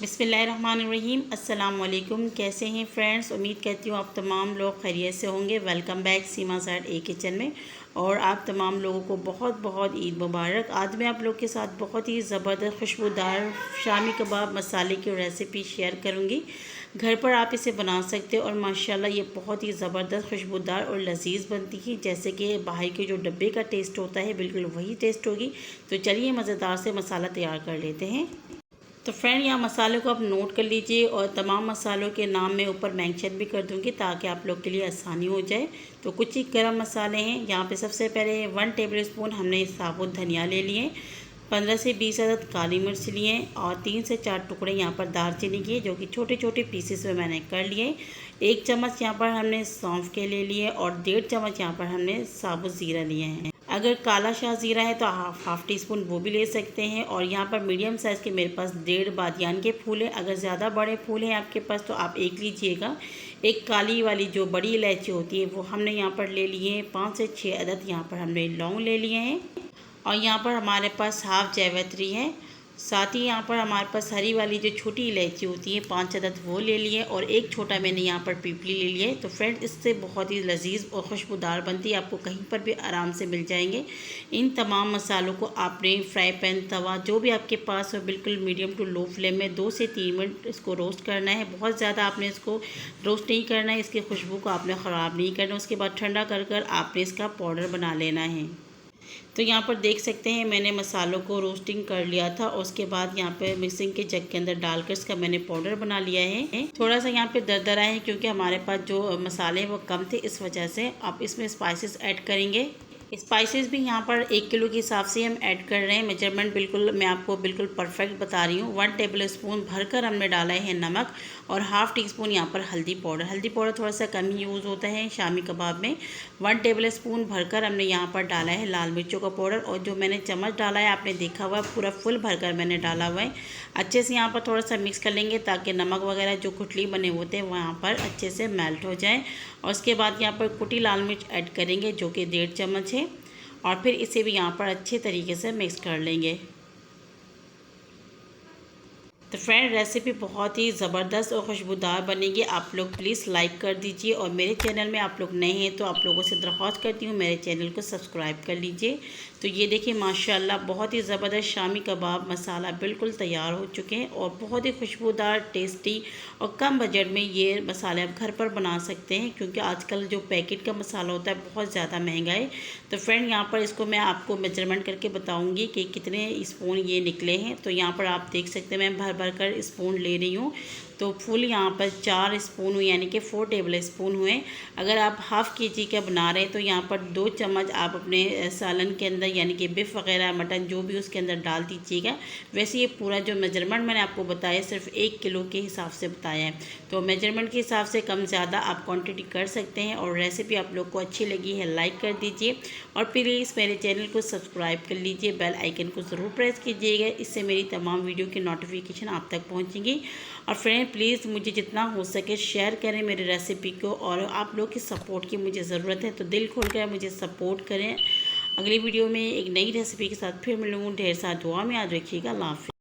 बिस्मिल्लाहिर्रहमानिर्रहीम। अस्सलाम वालेकुम। कैसे हैं फ्रेंड्स? उम्मीद करती हूँ आप तमाम लोग खैरियत से होंगे। वेलकम बैक सीमा साइड ए किचन में। और आप तमाम लोगों को बहुत बहुत ईद मुबारक। आज मैं आप लोग के साथ बहुत ही ज़बरदस्त खुशबूदार शामी कबाब मसाले की रेसिपी शेयर करूँगी। घर पर आप इसे बना सकते हो और माशाल्लाह ये बहुत ही ज़बरदस्त खुशबूदार और लजीज बनती है। जैसे कि बाहर के जो डब्बे का टेस्ट होता है बिल्कुल वही टेस्ट होगी। तो चलिए मज़ेदार से मसाला तैयार कर लेते हैं। तो फ्रेंड यहाँ मसालों को आप नोट कर लीजिए और तमाम मसालों के नाम मैं ऊपर मेंशन भी कर दूँगी ताकि आप लोग के लिए आसानी हो जाए। तो कुछ ही गरम मसाले हैं यहाँ पे। सबसे पहले 1 टेबल स्पून हमने साबुत धनिया ले लिए, 15 से 20 अदद काली मिर्च लिए और 3 से 4 टुकड़े यहाँ पर दालचीनी के जो कि छोटे छोटे पीसेस में मैंने कर लिए। 1 चम्मच यहाँ पर हमने सौंफ के ले लिए और 1.5 चम्मच यहाँ पर हमने साबुत ज़ीरा लिए हैं। अगर काला शाह ज़ीरा है तो हाफ़ टी स्पून वो भी ले सकते हैं। और यहाँ पर मीडियम साइज़ के मेरे पास 1.5 बादियान के फूल हैं। अगर ज़्यादा बड़े फूल हैं आपके पास तो आप एक लीजिएगा। एक काली वाली जो बड़ी इलायची होती है वो हमने यहाँ पर ले लिए हैं। 5 से 6 अदद यहाँ पर हमने लौंग ले लिए हैं। और यहाँ पर हमारे पास हाफ़ जावित्री है। साथ ही यहाँ पर हमारे पास हरी वाली जो छोटी इलायची होती है 5 अदद वो ले लिए और एक छोटा मैंने यहाँ पर पीपली ले लिए। तो फ्रेंड्स इससे बहुत ही लजीज और खुशबूदार बनती है, आपको कहीं पर भी आराम से मिल जाएंगे। इन तमाम मसालों को आपने फ्राई पैन, तवा जो भी आपके पास हो बिल्कुल मीडियम टू लो फ्लेम में 2 से 3 मिनट इसको रोस्ट करना है। बहुत ज़्यादा आपने इसको रोस्ट नहीं करना है, इसकी खुशबू को आपने ख़राब नहीं करना। उसके बाद ठंडा कर कर आपने इसका पाउडर बना लेना है। तो यहाँ पर देख सकते हैं मैंने मसालों को रोस्टिंग कर लिया था। उसके बाद यहाँ पे मिक्सिंग के जग के अंदर डालकर इसका मैंने पाउडर बना लिया है। थोड़ा सा यहाँ पे दरदरा है क्योंकि हमारे पास जो मसाले हैं वो कम थे, इस वजह से आप इसमें स्पाइसेस ऐड करेंगे। स्पाइसेस भी यहाँ पर 1 किलो के हिसाब से हम ऐड कर रहे हैं। मेजरमेंट बिल्कुल मैं आपको बिल्कुल परफेक्ट बता रही हूँ। 1 टेबल स्पून भरकर हमने डाला है नमक और हाफ़ टी स्पून यहाँ पर हल्दी पाउडर। हल्दी पाउडर थोड़ा सा कम ही यूज़ होता है शामी कबाब में। 1 टेबल स्पून भरकर हमने यहाँ पर डाला है लाल मिर्चों का पाउडर। और जो मैंने चम्मच डाला है आपने देखा हुआ पूरा फुल भरकर मैंने डाला हुआ है। अच्छे से यहाँ पर थोड़ा सा मिक्स कर लेंगे ताकि नमक वगैरह जो गुठली बने होते हैं वहाँ पर अच्छे से मेल्ट हो जाए। और उसके बाद यहाँ पर कुटी लाल मिर्च ऐड करेंगे जो कि 1.5 चम्मच है। और फिर इसे भी यहाँ पर अच्छे तरीके से मिक्स कर लेंगे। तो फ्रेंड रेसिपी बहुत ही ज़बरदस्त और खुशबूदार बनेगी। आप लोग प्लीज़ लाइक कर दीजिए और मेरे चैनल में आप लोग नए हैं तो आप लोगों से दरख्वास्त करती हूँ मेरे चैनल को सब्सक्राइब कर लीजिए। तो ये देखिए माशाल्लाह बहुत ही ज़बरदस्त शामी कबाब मसाला बिल्कुल तैयार हो चुके हैं और बहुत ही खुशबूदार, टेस्टी और कम बजट में ये मसाले आप घर पर बना सकते हैं क्योंकि आजकल जो पैकेट का मसाला होता है बहुत ज़्यादा महंगा है। तो फ्रेंड यहाँ पर इसको मैं आपको मेजरमेंट करके बताऊँगी कि कितने स्पून ये निकले हैं। तो यहाँ पर आप देख सकते हैं मैं भर भर कर स्पून ले रही हूँ। तो फुल यहाँ पर 4 स्पून हुए यानी कि 4 टेबल स्पून हुए। अगर आप हाफ़ केजी का बना रहे हैं तो यहाँ पर 2 चम्मच आप अपने सालन के अंदर यानी कि बीफ वगैरह मटन जो भी उसके अंदर डाल दीजिएगा। वैसे ये पूरा जो मेजरमेंट मैंने आपको बताया सिर्फ 1 किलो के हिसाब से बताया है। तो मेजरमेंट के हिसाब से कम ज़्यादा आप क्वान्टिटी कर सकते हैं। और रेसिपी आप लोग को अच्छी लगी है लाइक कर दीजिए और प्लीज़ मेरे चैनल को सब्सक्राइब कर लीजिए। बेल आइकन को ज़रूर प्रेस कीजिएगा, इससे मेरी तमाम वीडियो की नोटिफिकेशन आप तक पहुँचेंगी। और फ्रेंड प्लीज़ मुझे जितना हो सके शेयर करें मेरी रेसिपी को और आप लोग की सपोर्ट की मुझे ज़रूरत है। तो दिल खोल कर मुझे सपोर्ट करें। अगली वीडियो में एक नई रेसिपी के साथ फिर मिलूँगी। ढेर सारा दुआ में याद रखिएगा। अल्लाह हाफ़िज़।